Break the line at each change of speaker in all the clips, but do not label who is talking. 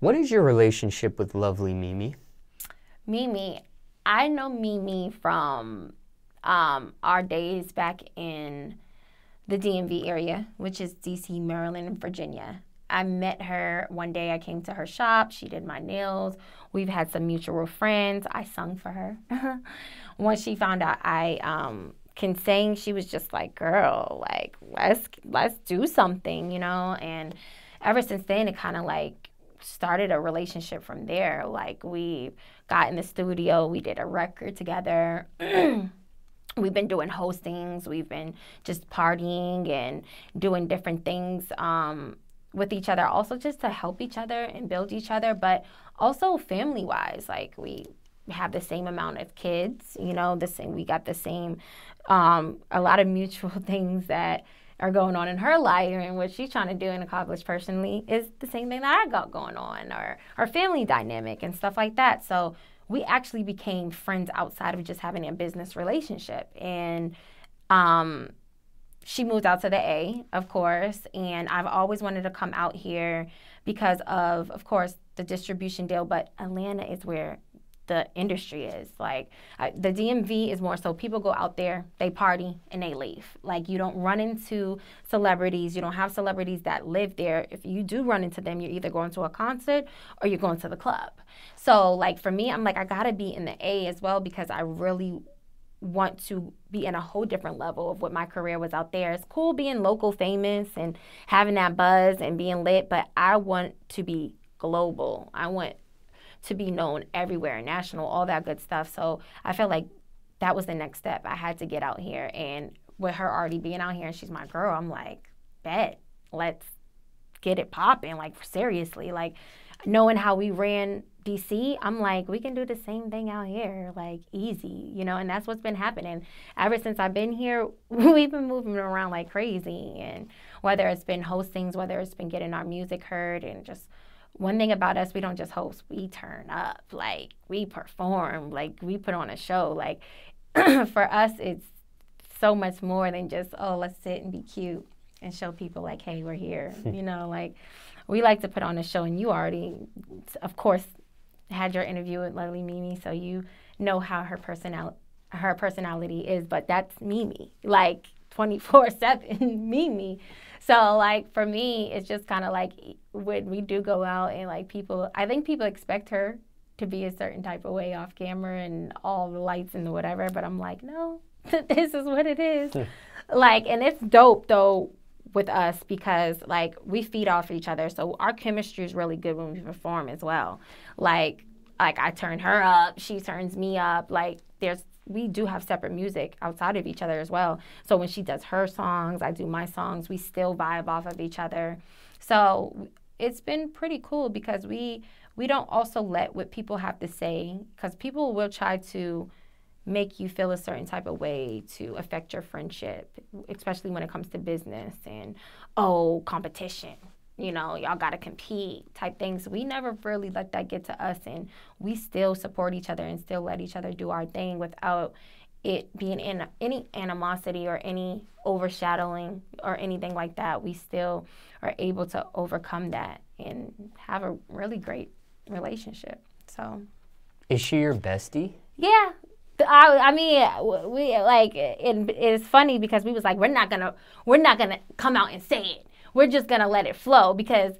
What is your relationship with lovely Mimi?
Mimi, I know Mimi from our days back in the DMV area, which is DC, Maryland, and Virginia. I met her one day. I came to her shop. She did my nails. We've had some mutual friends. I sung for her. Once she found out I can sing, she was just like, "Girl, like let's do something," you know. And ever since then, it kind of like started a relationship from there. Like we got in the studio. We did a record together. We've been doing hostings. We've been just partying and doing different things with each other, also just to help each other and build each other, but also family-wise. Like we have the same amount of kids, you know, the same. We got the same, a lot of mutual things that are going on in her life and what she's trying to do and accomplish personally is the same thing that I got going on, or our family dynamic and stuff like that. So we actually became friends outside of just having a business relationship. And she moved out to the A, of course, and I've always wanted to come out here because of course, the distribution deal, but Atlanta is where the industry is. Like the DMV is more so people go out there, they party, and they leave. Like you don't run into celebrities. You don't have celebrities that live there. If you do run into them, you're either going to a concert or you're going to the club. So like for me, I'm like, I gotta be in the A as well because I really want to be in a whole different level of what my career was out there. It's cool being local famous and having that buzz and being lit, but I want to be global. I want to be known everywhere, national, all that good stuff. So I felt like that was the next step. I had to get out here. And with her already being out here and she's my girl, I'm like, bet, let's get it popping. Like seriously, like knowing how we ran DC, I'm like, we can do the same thing out here, like easy, you know, and that's what's been happening. Ever since I've been here, we've been moving around like crazy. And whether it's been hostings, whether it's been getting our music heard, and just one thing about us, we don't just host, we turn up, like we perform, like we put on a show. Like for us, it's so much more than just, oh, let's sit and be cute and show people like, hey, we're here, you know, like we like to put on a show. And you already, of course, had your interview with lovely Mimi, so you know how her personality is, but that's Mimi, like 24/7 Mimi. So like for me, it's just kind of like when we do go out and like people, I think people expect her to be a certain type of way off camera and all the lights and the whatever, but I'm like, no, this is what it is. Like, and it's dope though with us because like we feed off each other, so our chemistry is really good when we perform as well. Like I turn her up, she turns me up. Like we do have separate music outside of each other as well. So when she does her songs, I do my songs. We still vibe off of each other. So it's been pretty cool because we don't also let what people have to say, because people will try to make you feel a certain type of way to affect your friendship, especially when it comes to business and, oh, competition. You know, y'all got to compete type things. We never really let that get to us, and we still support each other and still let each other do our thing without it being in any animosity or any overshadowing or anything like that. We still are able to overcome that and have a really great relationship. So,
is she your bestie?
Yeah. I mean, we like it's funny because we was like, we're not gonna come out and say it. We're just gonna let it flow, because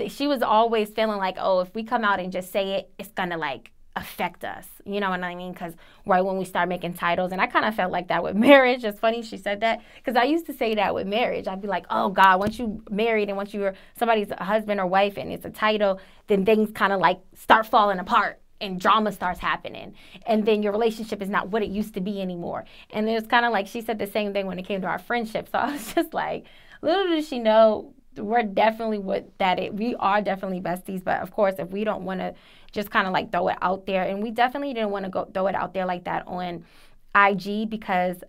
she was always feeling like, oh, if we come out and just say it, it's gonna like affect us. You know what I mean? Because right when we start making titles, and I kind of felt like that with marriage. It's funny she said that, because I used to say that with marriage. I'd be like, oh God, once you married and once you're somebody's husband or wife and it's a title, then things kind of like start falling apart. And drama starts happening. And then your relationship is not what it used to be anymore. And it was kind of like she said the same thing when it came to our friendship. So I was just like, little did she know, we're definitely we are definitely besties. But of course, if we don't want to just kind of like throw it out there, and we definitely didn't want to go throw it out there like that on IG because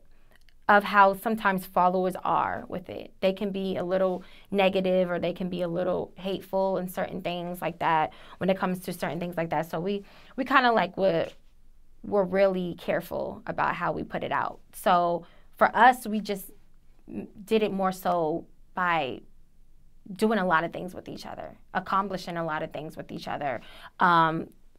of how sometimes followers are with it. They can be a little negative or they can be a little hateful and certain things like that when it comes to certain things like that. So we kind of like we're really careful about how we put it out. So for us, we just did it more so by doing a lot of things with each other, accomplishing a lot of things with each other,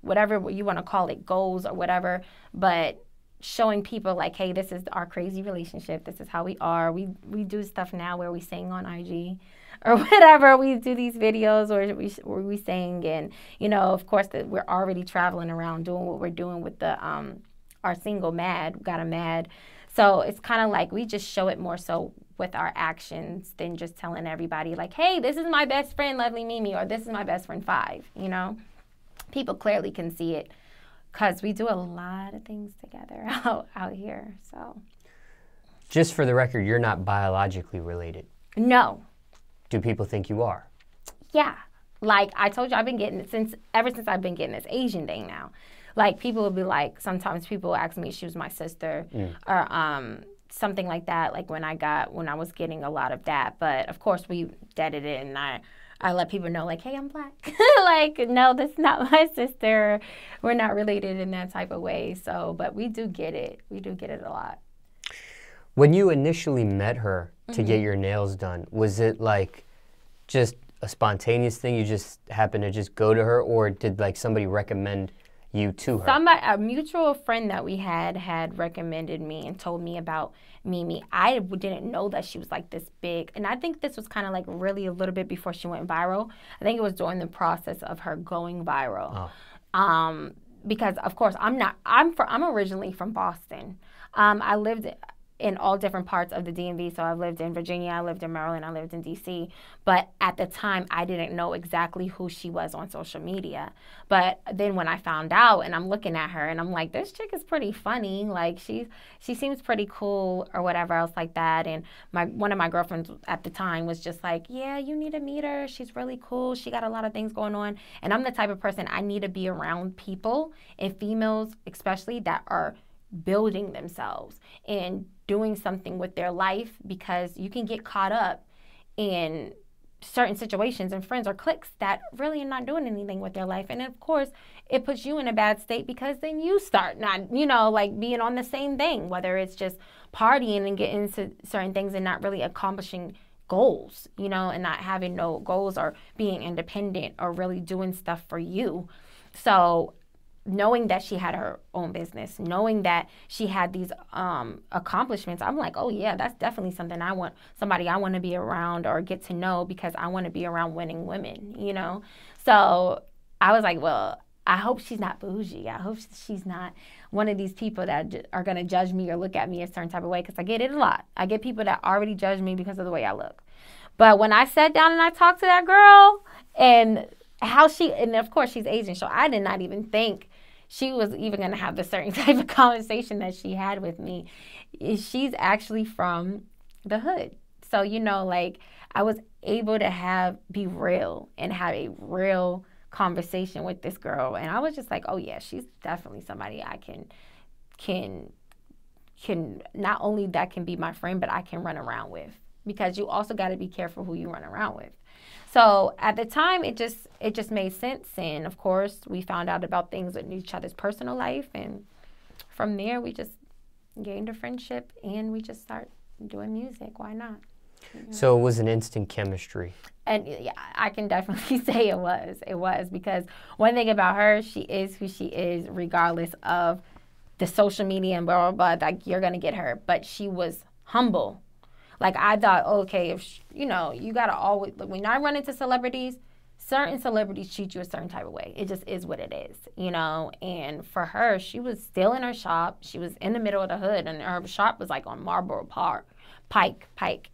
whatever you want to call it, goals or whatever, but showing people like, hey, this is our crazy relationship. This is how we are. We do stuff now where we sing on IG or whatever. We do these videos where we sing, and, you know, of course, we're already traveling around doing what we're doing with the our single Mad, Got a Mad. So it's kind of like we just show it more so with our actions than just telling everybody like, hey, this is my best friend, Lovely Mimi, or this is my best friend, Five, you know? People clearly can see it because we do a lot of things together out here, so.
Just for the record, you're not biologically related.
No.
Do people think you are?
Yeah. Like I told you, I've been getting it ever since I've been getting this Asian thing now. Like, people will be like, sometimes people ask me if she was my sister or something like that, like when I was getting a lot of that. But, of course, we deaded it, and I let people know, like, hey, I'm Black. Like, no, that's not my sister. We're not related in that type of way. So, but we do get it. We do get it a lot.
When you initially met her to get your nails done, was it, like, just a spontaneous thing? You just happened to just go to her, or did, like, somebody recommend you to her?
A mutual friend that we had recommended me and told me about Mimi. I didn't know that she was like this big, and I think this was kind of like really a little bit before she went viral. I think it was during the process of her going viral. Because of course I'm originally from Boston. I lived in all different parts of the DMV. So I've lived in Virginia, I lived in Maryland, I lived in DC. But at the time, I didn't know exactly who she was on social media. But then when I found out, and I'm looking at her, and I'm like, this chick is pretty funny. Like, she seems pretty cool or whatever else like that. And one of my girlfriends at the time was just like, yeah, you need to meet her. She's really cool. She got a lot of things going on. And I'm the type of person, I need to be around people, and females especially, that are building themselves and doing something with their life, because you can get caught up in certain situations and friends or cliques that really are not doing anything with their life. And of course, it puts you in a bad state, because then you start not, like being on the same thing, whether it's just partying and getting into certain things and not really accomplishing goals, and not having no goals or being independent or really doing stuff for you. So knowing that she had her own business, knowing that she had these accomplishments, I'm like, oh yeah, that's definitely somebody I want to be around or get to know, because I want to be around winning women, So I was like, well, I hope she's not bougie. I hope she's not one of these people that are going to judge me or look at me a certain type of way, because I get it a lot. I get people that already judge me because of the way I look. But when I sat down and I talked to that girl, and and of course she's Asian, so I did not even think she was even going to have the certain type of conversation that she had with me. She's actually from the hood. So, like, I was able to be real and have a real conversation with this girl. And I was just like, oh yeah, she's definitely somebody I can not only that can be my friend, but I can run around with, because you also got to be careful who you run around with. So at the time, it just made sense. And of course, we found out about things in each other's personal life. And from there, we just gained a friendship, and we just start doing music. Why not?
So it was an instant chemistry. And
yeah, I can definitely say it was. It was, because one thing about her, she is who she is, regardless of the social media and blah, blah, blah. Like, you're going to get her. But she was humble. Like, I thought, okay, if you got to always, like, when I run into celebrities, certain celebrities treat you a certain type of way. It just is what it is, And for her, she was still in her shop. She was in the middle of the hood, and her shop was like on Marlboro Pike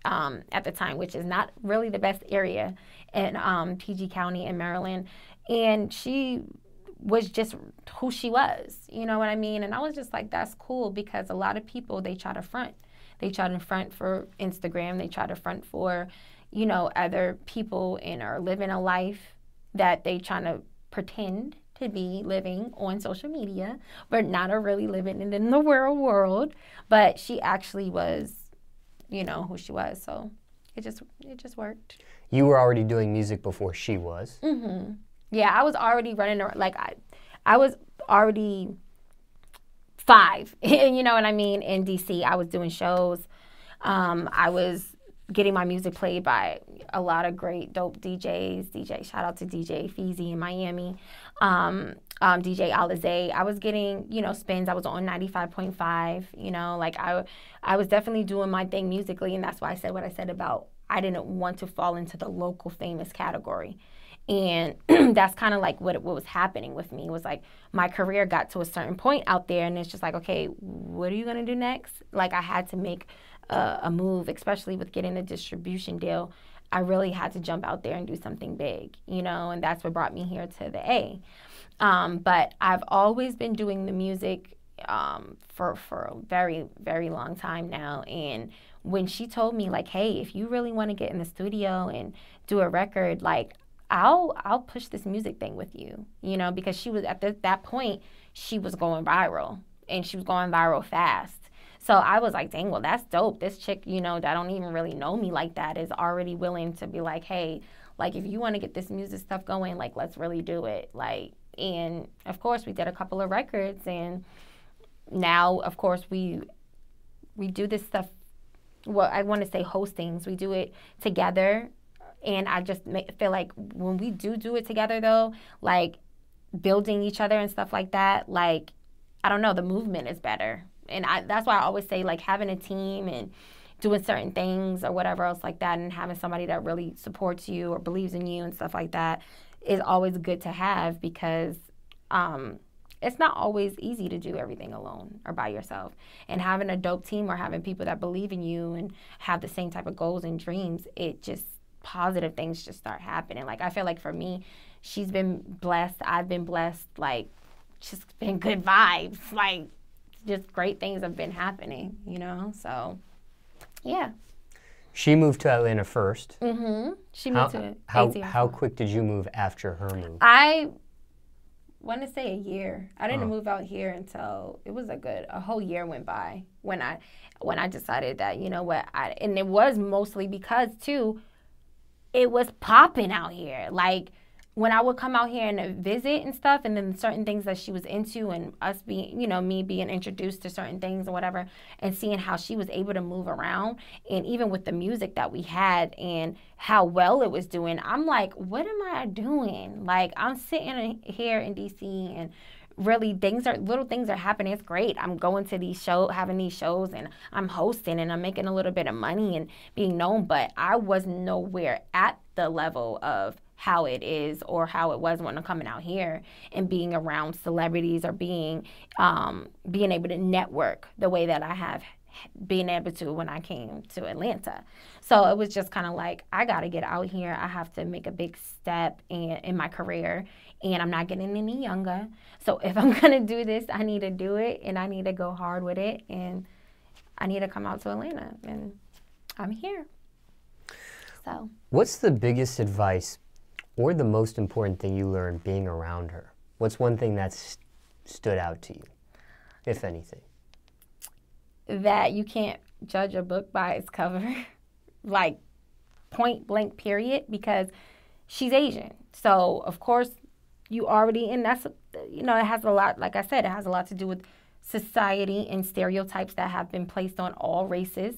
at the time, which is not really the best area in PG County in Maryland. And she was just who she was, you know what I mean? And I was just like, that's cool, because a lot of people, they try to front. They try to front for Instagram. They try to front for, other people, and are living a life that they trying to pretend to be living on social media, but not are really living it in the real world. But she actually was, who she was. So it just worked.
You were already doing music before she was.
Mm-hmm. Yeah, I was already running, like, I was already 5, you know what I mean, in DC. I was doing shows. I was getting my music played by a lot of great dope DJs. Shout out to DJ e-feezy in Miami. DJ Alizé. I was getting, you know, spins. I was on 95.5, you know, like I was definitely doing my thing musically, and that's why I said what I said about I didn't want to fall into the local famous category. And that's kind of like what was happening with me. It was like my career got to a certain point out there, and it's just like, okay, what are you going to do next? Like I had to make a move, especially with getting a distribution deal. I really had to jump out there and do something big, you know, and that's what brought me here to the A. But I've always been doing the music for a very, very long time now. And when she told me, like, hey, if you really want to get in the studio and do a record, like, I'll push this music thing with you, you know, because she was at that point, she was going viral, and she was going viral fast. So I was like, dang, well, that's dope. This chick, you know, that don't even really know me like that is already willing to be like, hey, like, if you want to get this music stuff going, like, let's really do it. Like, and of course, we did a couple of records, and now, of course, we do this stuff. Well, I want to say hostings. We do it together. And I just feel like when we do it together, though, like building each other and stuff like that, like, I don't know, the movement is better. And that's why I always say, like, having a team and doing certain things or whatever else like that, and having somebody that really supports you or believes in you and stuff like that is always good to have, because it's not always easy to do everything alone or by yourself. And having a dope team or having people that believe in you and have the same type of goals and dreams, it just, positive things just start happening. Like, I feel like for me, she's been blessed, I've been blessed, like, just been good vibes, like, just great things have been happening, you know? So, yeah.
She moved to Atlanta first.
Mm-hmm. She moved to
How quick did you move after her move?
I want to say a year. I didn't move out here until it was a whole year went by when I decided that, you know what, and it was mostly because, too, it was popping out here. Like, when I would come out here and visit and stuff, and then certain things that she was into, and us being, you know, me being introduced to certain things or whatever, and seeing how she was able to move around, and even with the music that we had and how well it was doing, I'm like, what am I doing? Like, I'm sitting here in DC, and really little things are happening. It's great. I'm going to these shows, having these shows, and I'm hosting, and I'm making a little bit of money and being known, but I was nowhere at the level of how it is or how it was when I'm coming out here and being around celebrities or being able to network the way that I have been able to when I came to Atlanta. So it was just kind of like, I got to get out here. I have to make a big step in my career, and I'm not getting any younger. So if I'm going to do this, I need to do it, and I need to go hard with it, and I need to come out to Atlanta, and I'm here. So, what's
the biggest advice or the most important thing you learned being around her? What's one thing that's stood out to you, if anything?
That you can't judge a book by its cover, like, point blank period, because she's Asian. So, of course, you already, and that's, you know, it has a lot, like I said, it has a lot to do with society and stereotypes that have been placed on all races.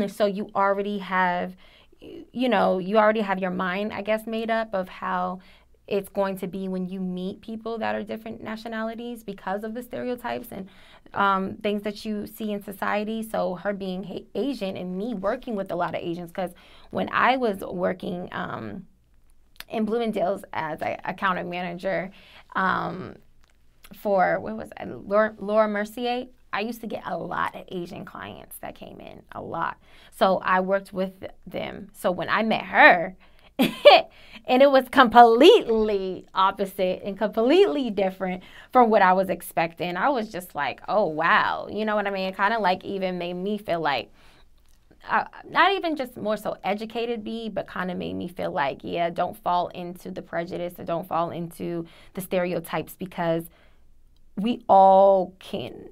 So you already have, you know, your mind, I guess, made up of how it's going to be when you meet people that are different nationalities because of the stereotypes and things that you see in society. So her being Asian and me working with a lot of Asians, because when I was working in Bloomingdale's as an account manager for, what was it, Laura Mercier, I used to get a lot of Asian clients that came in, a lot. So I worked with them. So when I met her, and it was completely opposite and completely different from what I was expecting, I was just like, oh, wow. You know what I mean? It kind of like even made me feel like, not even just more so educated but kind of made me feel like, yeah, don't fall into the prejudice or don't fall into the stereotypes, because we all can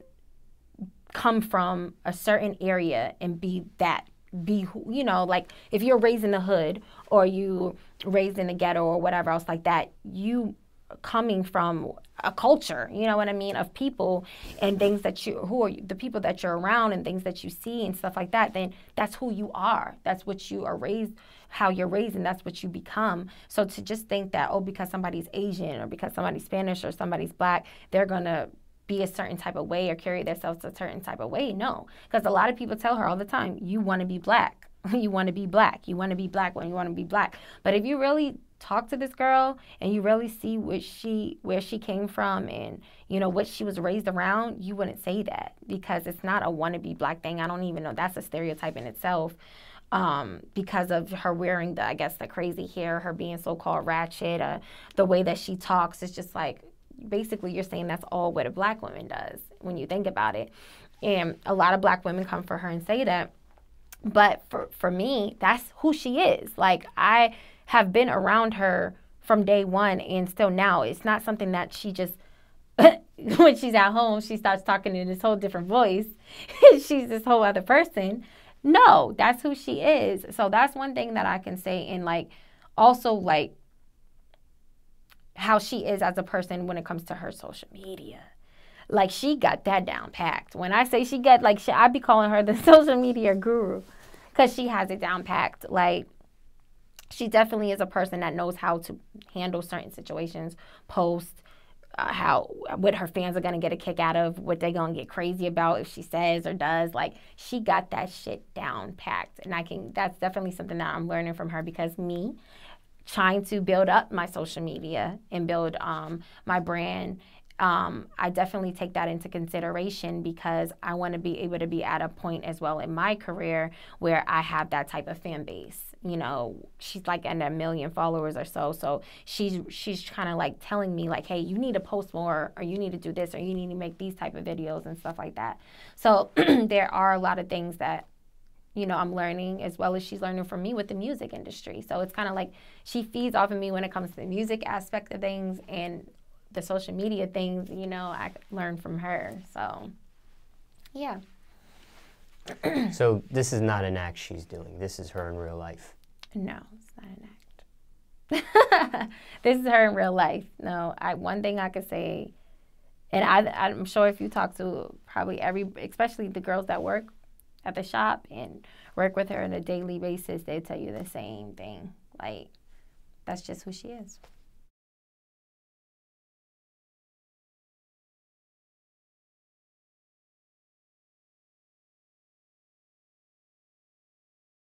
come from a certain area and be who, you know, like if you're raised in the hood or you raised in the ghetto or whatever else like that, you coming from a culture, you know what I mean, of people and things that the people that you're around and things that you see and stuff like that, then that's who you are. That's what you are raised, how you're raised, and that's what you become. So to just think that, oh, because somebody's Asian or because somebody's Spanish or somebody's Black, they're going to be a certain type of way or carry themselves a certain type of way. No, because a lot of people tell her all the time, you want to be Black. You want to be Black. You want to be Black when you want to be Black. But if you really talk to this girl and you really see where she came from and, you know, what she was raised around, you wouldn't say that, because it's not a wannabe Black thing. I don't even know. That's a stereotype in itself, because of her wearing the crazy hair, her being so-called ratchet, the way that she talks. It's just like, basically you're saying that's all what a Black woman does when you think about it. And a lot of Black women come for her and say that. But for me, that's who she is. Like, I have been around her from day one and still now. It's not something that she just, when she's at home, she starts talking in this whole different voice. She's this whole other person. No, that's who she is. So that's one thing that I can say. And like, also like how she is as a person when it comes to her social media. Like, she got that down packed. When I say she got, like, I be calling her the social media guru, because she has it down packed. Like, she definitely is a person that knows how to handle certain situations, post, what her fans are going to get a kick out of, what they're going to get crazy about if she says or does. Like, she got that shit down packed. And that's definitely something that I'm learning from her, because me trying to build up my social media and build my brand, I definitely take that into consideration, because I want to be able to be at a point as well in my career where I have that type of fan base. You know, she's like under 1 million followers or so. So she's kind of like telling me like, hey, you need to post more, or you need to do this, or you need to make these type of videos and stuff like that. So there are a lot of things that, you know, I'm learning, as well as she's learning from me with the music industry. So it's kind of like she feeds off of me when it comes to the music aspect of things, and the social media things, you know, I learned from her. So, yeah.
So this is not an act she's doing. This is her in real life.
No, it's not an act. This is her in real life. No, one thing I could say, and I'm sure if you talk to probably especially the girls that work at the shop and work with her on a daily basis, they tell you the same thing. Like, that's just who she is.